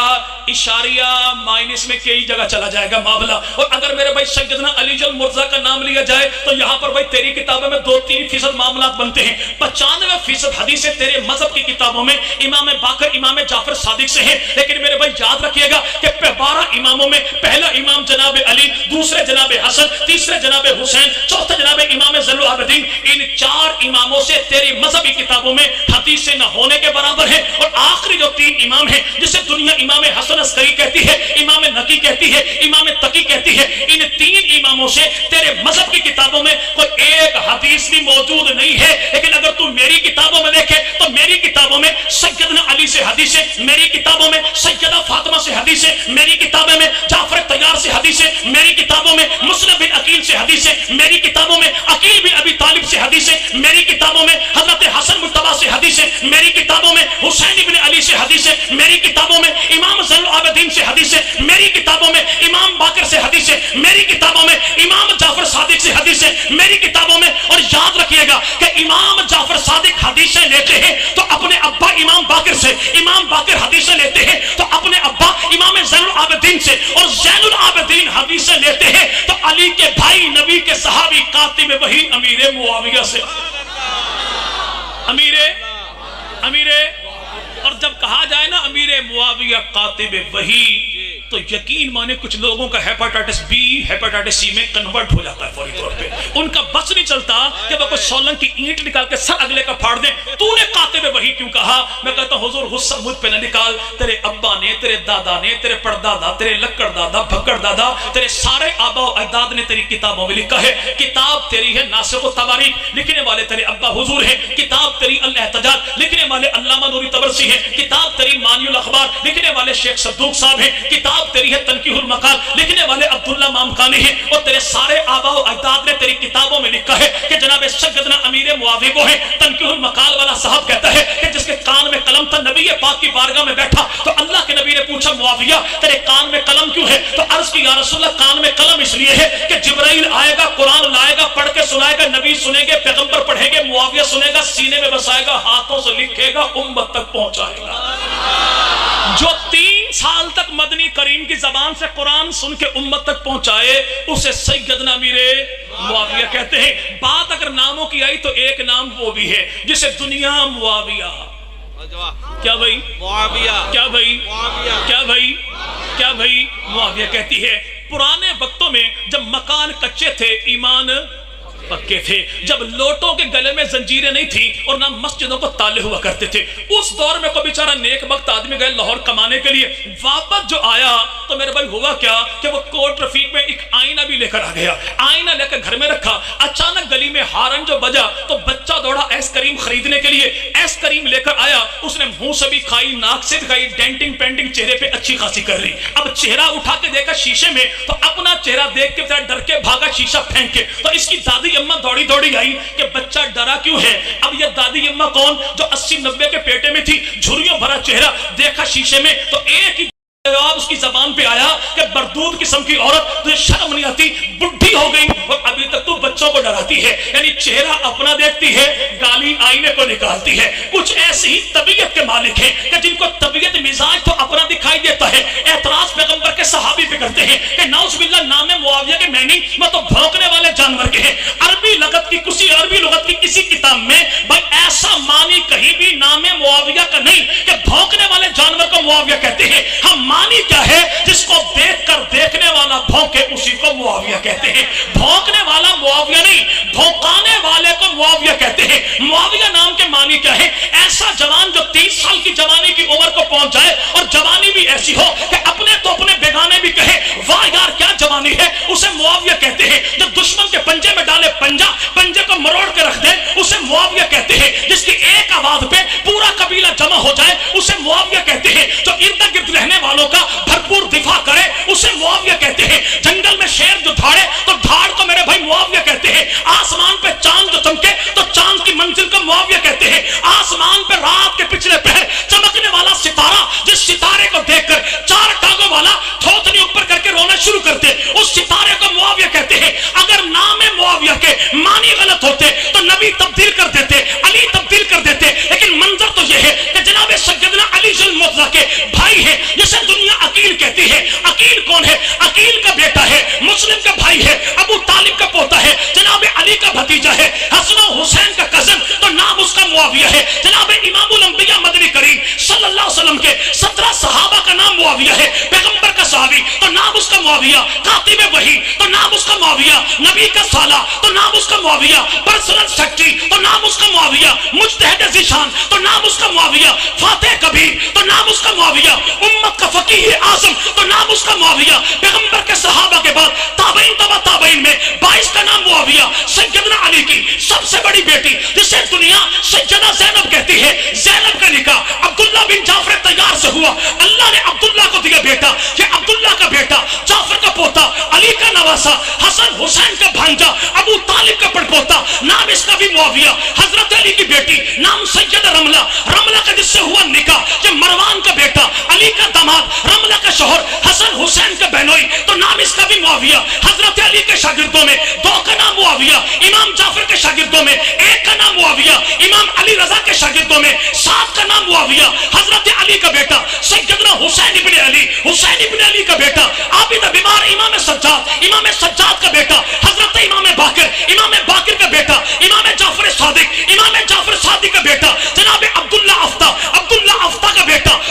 اشاریہ مائنس میں کئی جگہ چلا جائے گا معاملہ، اور اگر میرے بھائی سیدنا علی المرتضیٰ کا نام لیا جائے تو یہاں پر بھائی تیری کتابوں میں 2-3% معاملات بنتے ہیں، 95% حدیثیں تیرے مذہب کی کتابوں میں امام باقر امام جعفر صادق سے ہیں، لیکن میرے بھائی یاد رکھیے گا کہ 12 اماموں میں پہلا امام جناب علی، دوسرے جناب حسن، تیسرے جناب حسین، چوتھے جناب امام زین العابدین، ان 4 اماموں سے تیری مذہبی کتابوں میں حدیثیں نہ ہونے کے برابر ہیں، اور آخری جو 3 امام ہیں جسے دنیا امام حسن عسکری کہتی ہے، امام نقی کہتی ہے، امام تقی کہتی ہے، ان 3 اماموں سے تیرے مذہب کی کتابوں میں کوئی ایک حدیث بھی موجود نہیں ہے، لیکن اگر تو میری کتابوں میں دیکھے تو میری کتابوں میں سیدنا علی سے حدیثیں، میری کتابوں میں سیدہ فاطمہ سے حدیثیں، میری کتابوں میں جعفر طیار سے حدیثیں، میری کتابوں میں مسلم بن عقیل سے حدیثیں، میری کتابوں میں عقیل بن ابی طالب سے حدیثیں، میری کتابوں میں حضرت حسن مجتبی سے حدیثیں، میری کتابوں میں حسین بن علی سے حدیثیں، میری کتابوں میں امام زین العابدین سے حدیثیں، میری کتابوں میں امام باقر سے حدیثیں، میری کتابوں میں امام جعفر صادق سے حدیثیں، میری کتابوں میں، اور یاد رکھیے گا کہ امام جعفر صادق حدیثیں لیتے ہیں تو اپنے ابا امام باقر سے، امام باقر حدیثیں لیتے ہیں تو اپنے ابا امام زین العابدین سے، اور زین العابدین حدیثیں لیتے ہیں تو علی کے بھائی نبی کے صحابی کاتب وحی امیر معاویہ سے، امیر، اور جب کہا جائے نا امیر معاویہ کاتب وحی تو یقین مانے کچھ لوگوں کا ہیپاٹائٹس بی ہیپاٹائٹس سی میں کنورٹ ہو جاتا ہے فوری طور پہ. ان کا بس نہیں چلتا کہ وہ کوئی سولنگ کی اینٹ نکال کے سر اگلے کا پھاڑ دیں. تو نے کاتب وحی کیوں کہا؟ میں کہتا ہوں حضور غصہ مجھ پہ نہ نکال. تیرے ابا نے، تیرے دادا نے، تیرے پردادا، تیرے لکڑ دادا، بھکڑ دادا، تیرے سارے آبا و اجداد نے تیری کتابوں میں لکھا ہے. کتاب تیری ہے ناسخ و تواریخ، لکھنے والے تیرے ابا حضور ہیں. کتاب تیری الاحتجاج، لکھنے والے علامہ نوری طبرسی ہیں. کتاب تیری مانی الاخبار، لکھنے والے شیخ صدوق صاحب ہیں. کتاب تیری ہے تنقیح المقال، لکھنے والے عبداللہ مامکانی ہیں. اور تیرے سارے آبا و اجداد نے تیری کتابوں میں لکھا ہے کہ جناب سیدنا امیر معاویہ وہ ہیں. تنقیح المقال والا صاحب کہتا ہے کہ جس کے کان میں قلم تھا، نبی پاک کی بارگاہ میں بیٹھا تو اللہ کے نبی نے پوچھا معاویہ تیرے کان میں قلم کیوں ہے؟ تو عرض کی یا رسول اللہ کان میں قلم اس لیے ہے کہ جبرائیل آئے گا، قرآن لائے گا، پڑھ کے سنائے گا، نبی سنیں گے، پیغمبر پڑھیں گے، معاویہ سنے گا، سینے میں بسائے گا، ہاتھوں سے لکھے گا، امت تک پہنچائے گا. جو 3 سال تک مدنی کریم کی زبان سے قرآن سن کے امت تک پہنچائے اسے سیدنا امیر معاویہ کہتے ہیں. بات اگر ناموں کی آئی تو ایک نام وہ بھی ہے جسے دنیا معاویہ، کیا بھائی معاویہ، کیا بھائی کیا بھائی کیا بھائی معاویہ کہتی ہے. پرانے وقتوں میں جب مکان کچے تھے، ایمان پکے تھے، جب لوٹوں کے گلے میں زنجیریں نہیں تھی اور نہ مسجدوں کو تالے ہوا کرتے تھے، اس دور میں کوئی بیچارہ نیک وقت آدمی گئے لاہور کمانے کے لیے، واپس جو آیا تو میرے بھائی ہوا کیا کہ وہ کوٹ رفیق میں ایک آئینہ بھی لے کر آ گیا. آئینہ لے کر گھر میں رکھا. اچانک گلی میں ہارن جو بجا تو بچہ دوڑا ایس کریم خریدنے کے لیے. ایس کریم لے کر آیا، اس نے منہ سے بھی کھائی، ناک سے بھی کھائی، ڈینٹنگ پینٹنگ چہرے پہ اچھی خاصی کر رہی. اب چہرہ اٹھا کے دیکھا شیشے میں تو اپنا چہرہ دیکھ کے ڈر کے بھاگا شیشہ پھینک کے. تو اس کی دادی اماں دوڑی دوڑی آئی کہ بچہ ڈرا کیوں ہے. اب یہ دادی اماں کون جو 80-90 کے پیٹے میں تھی، جھریوں بھرا چہرہ، دیکھا شیشے میں تو ایک ہی جواب اس کی زبان پہ آیا کہ بردود قسم کی عورت، تجھے شرم نہیں آتی، بڈھی ہو گئی اور ابھی تک تو بچوں کو ڈراتی ہے. یعنی چہرہ اپنا دیکھتی ہے، گالی آئینے کو نکالتی ہے. کچھ ایسی ہی طبیعت کے مالک ہیں کہ جن کو طبیعت مزاج تو اپنا دکھائی دیتا ہے. اعتراض پیغمبر کے صحابی پہ کرتے ہیں کہ نعوذ باللہ نام معاویہ کے میں نہیں، وہ تو بھونکنے والے جانور کے ہیں. عربی لغت کی کسی کتاب میں بھائی ایسا معنی کہیں بھی نام معاویہ کا نہیں کہ بھونکنے والے جانور کو معاویہ کہتے ہیں. ہم معنی کیا ہے؟ جس کو دیکھ کر دیکھنے والا بھونکے اسی کو معاویہ کہتے ہیں. بھونکنے والا معاویہ نہیں، بھونکانے والے کو معاویہ کہتے ہیں. معاویہ نام کے معنی کیا ہے؟ ایسا جوان جو 30 سال کی جوانی کی عمر کو پہنچ جائے اور جوانی بھی ایسی ہو کہ اپنے تو اپنے بیگانے بھی کہے واہ یار کیا جوانی ہے، اسے معاویہ کہتے ہیں. جو دشمن کے پنجے میں ڈالے پنجے کو مروڑ کے رکھ دے اسے معاویہ کہتے ہیں. جس کی ایک آواز پہ پورا قبیلہ جمع ہو جائے اسے معاویہ کہتے ہیں. جو ارد گرد رہنے والوں کا بھرپور دفاع کرے اسے معاویہ کہتے ہیں. جنگل میں شیر جو دھاڑے تو دھاڑ کو میرے بھائی معاویہ کہتے ہیں. آسمان پہ چاند جو چمکے تو چاند کی منزل کو معاویہ کہتے ہیں. آسمان پہ رات کے پچھلے پہر چمکنے والا ستارہ، جس ستارے کو دیکھ کر 4 ٹانگوں والا تھوتنی اوپر کر کے رونا شروع کرتے اس ستارے کو معاویہ کہتے ہیں. اگر نام معاویہ کے معنی غلط ہوتے تو نبی تبدیل کر دیتے، علی تبدیل کر دیتے. لیکن منظر تو یہ ہے کہ جناب سیدنا علی ذوالمعطا کے بھائی ہیں جسے دنیا عقیل کہتی ہے. عقیل کون ہے؟ عقیل کا بیٹا ہے، مسلم کا بھائی ہے، ابو طالب کا پوتا ہے، جناب علی کا بھتیجا ہے، حسن و حسین کا کزن، تو نام اس کا معاویہ ہے. جناب امام الانبیاء مدنی کریم صلی اللہ علیہ وسلم کے 17 صحابہ کا نام معاویہ ہے. پیغمبر کا صحابی تو نام اس کا معاویہ، کاتب وحی تو نام اس کا معاویہ، نبی کا سالہ تو نام اس کا معاویہ، پرسنل سیکرٹری تو نام اس کا معاویہ، مجتہد ذیشان تو نام اس کا معاویہ، فاتح کبیر تو نام اس کا معاویہ، امت کا فقیہ اعظم تو نام اس کا معاویہ. پیغمبر کے صحابہ کے بعد تابعین تبع تابعین میں 22 کا نام معاویہ. سیدنا علی کی سب سے بڑی بیٹی جسے دنیا سیدہ زینب کہتی ہے، زینب کا نکاح عبداللہ بن جعفر طیار سے ہوا. اللہ نے عبداللہ کو دیا بیٹا کہ عبداللہ کا بیٹا، جعفر کا پوتا، علی کا نواسا، حسن حسین کا بھانجا، ابو طالب کا پڑپوتا، نام اس کا بھی معاویہ. حضرت علی کی بیٹی نام سیدہ رملہ، رملہ کا جس سے ہوا نکاح کہ مروان کا بیٹا، علی کا داماد، رملہ کا شوہر، حسن حسین کا بہنوئی تو نام اس کا بھی معاویہ. حضرت علی کے شاگردوں میں 2 کا نام معاویہ، امام جعفر کے شاگردوں میں 1 کا نام معاویہ، امام علی رضا کے شاگردوں میں 7 کا نام معاویہ. حضرت علی کا بیٹا سیدنا حسین ابن علی، حسین ابن علی کا بیٹا عابد بیمار امام سجاد، امام سجاد کا بیٹا حضرت امام باقر، امام باقر کا بیٹا امام جعفر صادق، امام جعفر صادق کا بیٹا جناب عبداللہ افتا، عبداللہ افتا کا بیٹا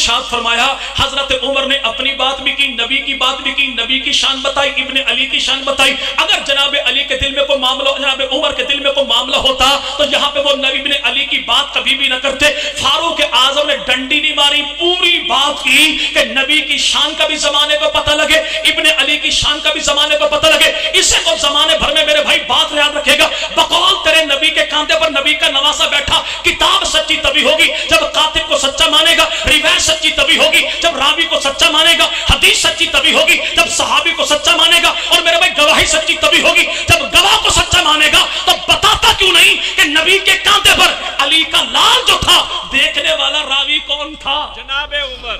ارشاد فرمایا حضرت عمر نے اپنی بات بھی کی، نبی کی بات بھی کی، نبی کی شان بتائی، ابن علی کی شان بتائی. اگر جناب علی کے دل میں کوئی معاملہ، جناب عمر کے دل میں کوئی معاملہ ہوتا تو یہاں پہ وہ ابن علی کی بات کبھی بھی نہ کرتے. فاروق اعظم نے ڈنڈی نہیں ماری، پوری بات کی کہ نبی کی شان کا بھی زمانے کو پتہ لگے، ابن علی کی شان کا بھی زمانے کو پتہ لگے. اسے کو زمانے بھر میں میرے بھائی بات یاد رکھے گا، بقول تیرے نبی کے کاندھے پر نبی کا نواسا بیٹھا. کتاب سچی تبھی ہوگی جب کاتب کو سچا مانے گا، روایت سچی تبھی ہوگی جب راوی کو سچا مانے گا، حدیث سچی تبھی ہوگی جب صحابی کو سچا مانے گا، اور میرے بھائی گواہی سچی تبھی ہوگی جب گواہ کو سچا مانے گا. تو بتاتا کیوں نہیں کہ نبی کے کاندھے پر علی کا لال جو تھا، دیکھنے والا راوی کون تھا؟ جناب عمر.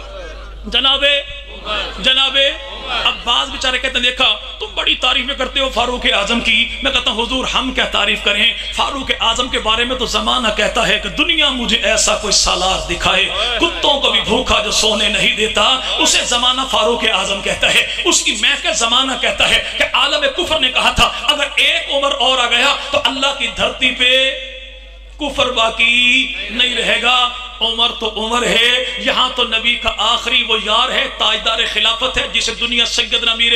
جناب عباس بیچارے کہتے ہیں دیکھا تم بڑی تعریفیں کرتے ہو فاروق اعظم کی. میں کہتا ہوں حضور ہم کیا تعریف کریں، فاروق اعظم کے بارے میں تو زمانہ کہتا ہے کہ دنیا مجھے ایسا کوئی سالار دکھائے، کتوں کو بھی بھوکا جو سونے نہیں دیتا، اسے زمانہ فاروق اعظم کہتا ہے. اس کی محکل زمانہ کہتا ہے کہ عالم کفر نے کہا تھا اگر ایک عمر اور آ گیا تو اللہ کی دھرتی پہ کفر باقی نہیں رہے گا. عمر تو عمر ہے، یہاں تو نبی کا آخری وہ یار ہے، تاجدار خلافت ہے، جسے دنیا سیدنا امیر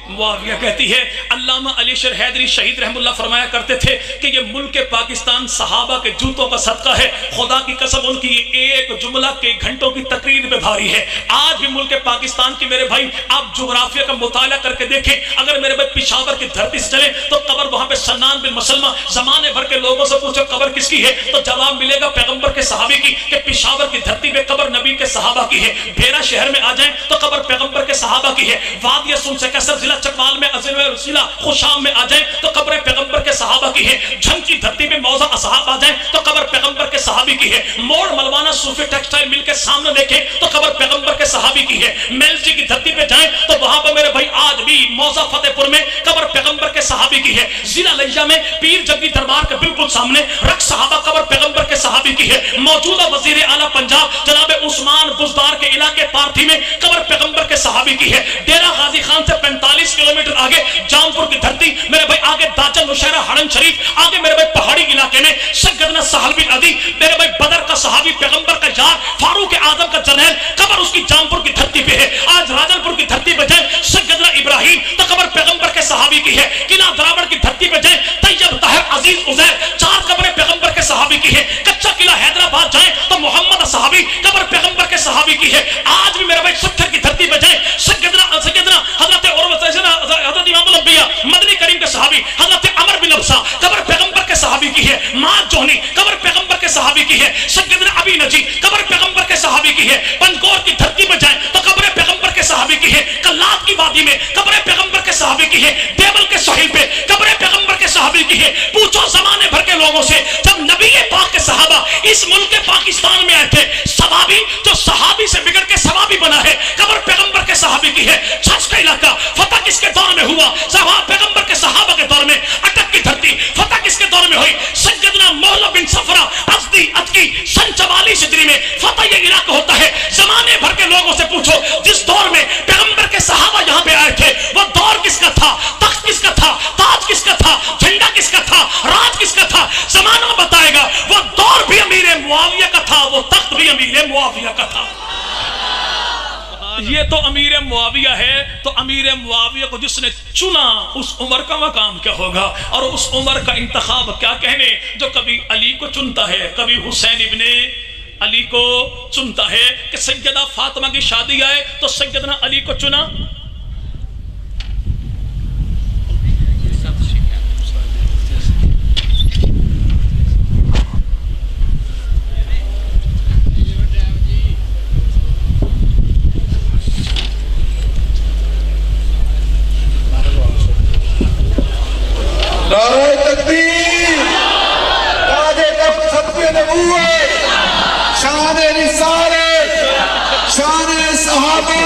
معاویہ کہتی ہے. علامہ علی شیر حیدری شہید رحم اللہ فرمایا کرتے تھے کہ یہ ملک پاکستان صحابہ کے جوتوں کا صدقہ ہے. خدا کی قسم ان کی یہ ایک جملہ کے گھنٹوں کی تقریر پہ بھاری ہے. آج بھی ملک پاکستان کی میرے بھائی آپ جغرافیہ کا مطالعہ کر کے دیکھیں، اگر میرے بھائی پشاور کی دھرتی سے چلیں تو قبر وہاں پہ سنان بن مسلمہ. زمانے بھر کے لوگوں سے پوچھو قبر کس کی ہے تو جواب ملے گا پیغمبر کے صحابی کی، کہ پشاور کی دھرتی پہ قبر نبی کے صحابہ کی ہے. بھیرا شہر میں آ جائیں تو قبر پیغمبر کے صحابہ کی ہے. وادی سن سے کیسر ضلع چکوال میں ضلع خوشام میں آ جائیں تو قبر پیغمبر کے صحابہ کی ہے. جھنگ کی دھرتی پہ موضع اصحاب آ جائیں تو قبر پیغمبر کے صحابی کی ہے. موڑ ملوانا صوفی ٹیکسٹائل مل کے سامنے دیکھیں تو قبر پیغمبر کے صحابی کی ہے. میلچی کی دھرتی پہ جائیں تو وہاں پہ میرے بھائی آج بھی موضع فتح پور میں قبر پیغمبر کے صحابی کی ہے. ضلع لہجہ میں پیر جگی دربار کے بالکل سامنے رکھ صحابہ قبر پیغمبر کے صحابی کی ہے. موجودہ وزیر اعلیٰ پنجاب جناب عثمان بزدار کے علاقے پارتھی میں قبر پیغمبر کے صحابی کی ہے. ڈیرہ غازی خان سے 45 کلومیٹر آگے جامپور کی دھرتی میرے بھائی، آگے داچن نوشہرہ ہرن شریف، آگے میرے بھائی پہاڑی علاقے میں سیدنا سہل بن عدی میرے بھائی بدر کا صحابی، پیغمبر کا یار، فاروق اعظم کا جرنیل، قبر اس کی جامپور کی دھرتی پہ ہے. آج راجن پور کی دھرتی پہ جائیں سیدنا ابراہیم تو قبر پیغمبر کے صحابی کی ہے. قلعہ دراوڑ کی دھرتی پہ جائیں طیب طاہر عزیز عزیر، 4 قبریں پیغمبر کے صحابی کی ہے. کچا قلعہ حیدرآباد جائیں تو محمد صحابی قبر پیغمبر کے صحابی کی ہے. آج بھی میرے بھائی سکھر کی دھرتی پہ جائیں سیدنا حضرت حضرت امام الانبیاء مدنی کریم کے صحابی حضرت عمر بن ابسا قبر پیغمبر کے صحابی کی ہے. ماں جوہنی قبر پیغمبر کے صحابی کی ہے. سیدنا ابی نجی قبر پیغمبر کے صحابی کی ہے. پنکور کی دھرتی پہ جائیں تو قبر پیغمبر کے صحابی کی ہے. کلات کی وادی میں قبر پیغمبر کے صحابی کی ہے. دیوبند کے ساحل پہ قبر پیغمبر کے صحابی کی ہے. پوچھو زمانے بھر کے لوگوں سے جب نبی پاک کے صحابہ اس ملک پاکستان میں آئے تھے، صحابی جو صحابی سے بگڑ کے صحابی بنا ہے قبر پیغمبر کے صحابی کی ہے. چھچ کا علاقہ فتح کس کے دور میں ہوا؟ صحابہ پیغمبر کے صحابہ کے دور میں. اٹک کی دھرتی فتح کس کے دور میں ہوئی؟ سیدنا مولا بن صفرہ ازدی اتکی سن 44 ہجری میں فتح یہ علاقہ ہوتا ہے. زمانے بھر کے لوگوں سے پوچھو جس دور میں پیغمبر کے صحابہ یہاں پہ آئے تھے وہ دور کس کا تھا؟ تخت کس کا تھا؟ تاج کس کا تھا؟ جھنڈا کس کا تھا؟ راج کس کا تھا؟ زمانہ بتائے گا. وہ دور بھی امیر معاویہ کا تھا، وہ تخت بھی امیر معاویہ کا تھا. یہ تو امیر معاویہ ہے، تو امیر معاویہ کو جس نے چنا اس عمر کا مقام کیا ہوگا؟ اور اس عمر کا انتخاب کیا کہنے جو کبھی علی کو چنتا ہے، کبھی حسین ابن علی کو چنتا ہے. کہ سیدہ فاطمہ کی شادی آئے تو سیدنا علی کو چنا. نعرہ تکبیر، تاج تخت ختم نبوت، شان رسالت، شان صحابہ،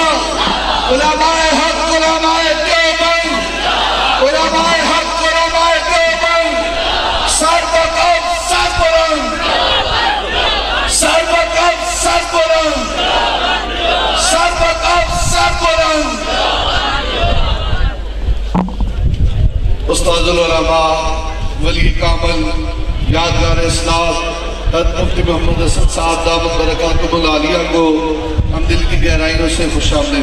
علماء حق، علماء دیوبند، علماء حق، علماء دیوبند، سر بکف سر بلند، سر بکف سر بلند، سر بکف سر بلند. استاد العلماء ولی کامل یادگار اسلام حضرت مفتی محمد حسن صاحب دامت برکاتہ العالیہ کو ہم دل کی گہرائیوں سے خوش آمدید